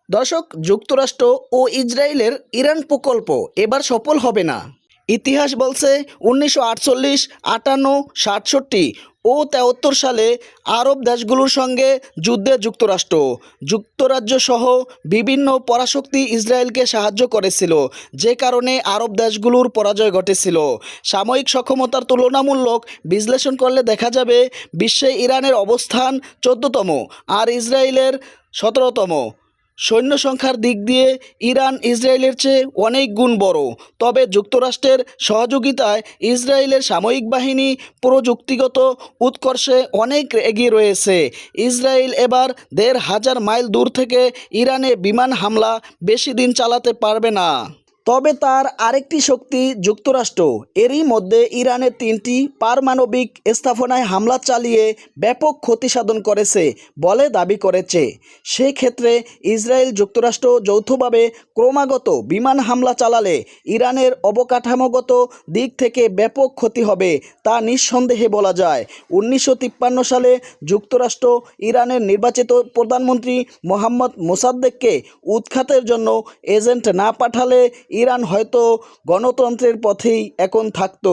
দর্শক, যুক্তরাষ্ট্র ও ইসরায়েলের ইরান প্রকল্প এবার সফল হবে না। ইতিহাস বলছে 1948, 58, 67 ও 73 সালে আরব দেশগুলোর সঙ্গে যুদ্ধে যুক্তরাজ্য সহ বিভিন্ন পরাশক্তি ইসরায়েলকে সাহায্য করেছিল, যে কারণে আরব দেশগুলোর পরাজয় ঘটেছিল। সাময়িক সক্ষমতার তুলনামূলক বিশ্লেষণ করলে দেখা যাবে বিশ্বে ইরানের অবস্থান 14তম আর ইসরায়েলের 17তম। সৈন্য সংখ্যার দিক দিয়ে ইরান ইসরায়েলের চেয়ে অনেক গুণ বড়। তবে যুক্তরাষ্ট্রের সহযোগিতায় ইসরায়েলের সামরিক বাহিনী প্রযুক্তিগত উৎকর্ষে অনেক এগিয়ে রয়েছে। ইসরায়েল এবার 1,500 মাইল দূর থেকে ইরানে বিমান হামলা বেশি দিন চালাতে পারবে না। তবে তার আরেকটি শক্তি যুক্তরাষ্ট্র। এরই মধ্যে ইরানের 3টি পারমাণবিক স্থাপনায় হামলা চালিয়ে ব্যাপক ক্ষতি সাধন করেছে বলে দাবি করেছে। সেক্ষেত্রে ইসরায়েল যুক্তরাষ্ট্র যৌথভাবে ক্রমাগত বিমান হামলা চালালে ইরানের অবকাঠামোগত দিক থেকে ব্যাপক ক্ষতি হবে তা নিঃসন্দেহে বলা যায়। 1953 সালে যুক্তরাষ্ট্র ইরানের নির্বাচিত প্রধানমন্ত্রী মোহাম্মদ মোসাদ্দেককে উৎখাতের জন্য এজেন্ট না পাঠালে ইরান হয়তো গণতন্ত্রের পথেই এখন থাকত।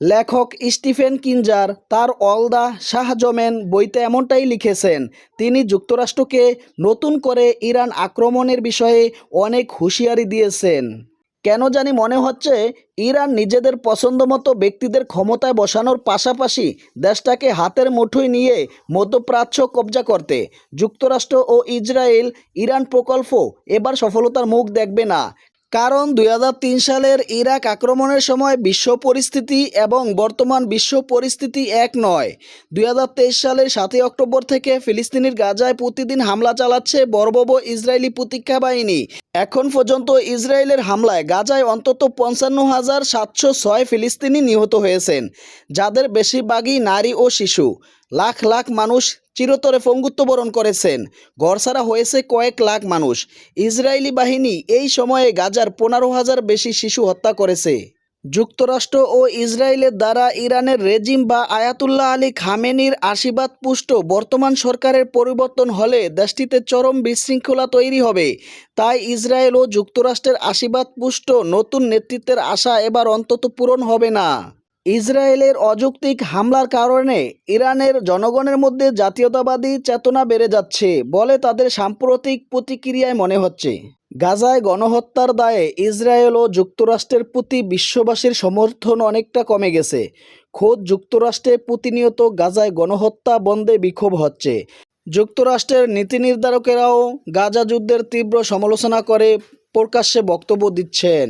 লেখক স্টিফেন কিঞ্জার তার অল দ্য শাহজমেন বইতে এমনটাই লিখেছেন। তিনি যুক্তরাষ্ট্রকে নতুন করে ইরান আক্রমণের বিষয়ে অনেক হুঁশিয়ারি দিয়েছেন। কেন জানি মনে হচ্ছে ইরান নিজেদের পছন্দমতো ব্যক্তিদের ক্ষমতায় বসানোর পাশাপাশি দেশটাকে হাতের মুঠোয় নিয়ে মধ্যপ্রাচ্য কবজা করতে যুক্তরাষ্ট্র ও ইসরায়েল ইরান প্রকল্প এবার সফলতার মুখ দেখবে না। কারণ 2003 সালের ইরাক আক্রমণের সময় বিশ্ব পরিস্থিতি এবং বর্তমান বিশ্ব পরিস্থিতি এক নয়। 2023 সালের 7 অক্টোবর থেকে ফিলিস্তিনের গাজায় প্রতিদিন হামলা চালাচ্ছে বর্বর ইসরায়েলি প্রতিরক্ষা বাহিনী। এখন পর্যন্ত ইসরায়েলের হামলায় গাজায় অন্তত 55,706 ফিলিস্তিনি নিহত হয়েছেন, যাদের বেশিরভাগই নারী ও শিশু। লাখ লাখ মানুষ চিরতরে পঙ্গুত্ব বরণ করেছেন। ঘরছাড়া হয়েছে কয়েক লাখ মানুষ। ইসরায়েলি বাহিনী এই সময়ে গাজার 15,000 বেশি শিশু হত্যা করেছে। যুক্তরাষ্ট্র ও ইসরায়েলের দ্বারা ইরানের রেজিম বা আয়াতুল্লাহ আলী খামেনির আশীর্বাদ পুষ্ট বর্তমান সরকারের পরিবর্তন হলে দেশটিতে চরম বিশৃঙ্খলা তৈরি হবে। তাই ইসরায়েল ও যুক্তরাষ্ট্রের আশীর্বাদ পুষ্ট নতুন নেতৃত্বের আশা এবার অন্তত পূরণ হবে না। ইসরায়েলের অযৌক্তিক হামলার কারণে ইরানের জনগণের মধ্যে জাতীয়তাবাদী চেতনা বেড়ে যাচ্ছে বলে তাদের সাম্প্রতিক প্রতিক্রিয়ায় মনে হচ্ছে। গাজায় গণহত্যার দায়ে ইসরায়েল ও যুক্তরাষ্ট্রের প্রতি বিশ্ববাসীর সমর্থন অনেকটা কমে গেছে। খোদ যুক্তরাষ্ট্রে প্রতিনিয়ত গাজায় গণহত্যা বন্ধে বিক্ষোভ হচ্ছে। যুক্তরাষ্ট্রের নীতি নির্ধারকেরাও গাজা যুদ্ধের তীব্র সমালোচনা করে প্রকাশ্যে বক্তব্য দিচ্ছেন।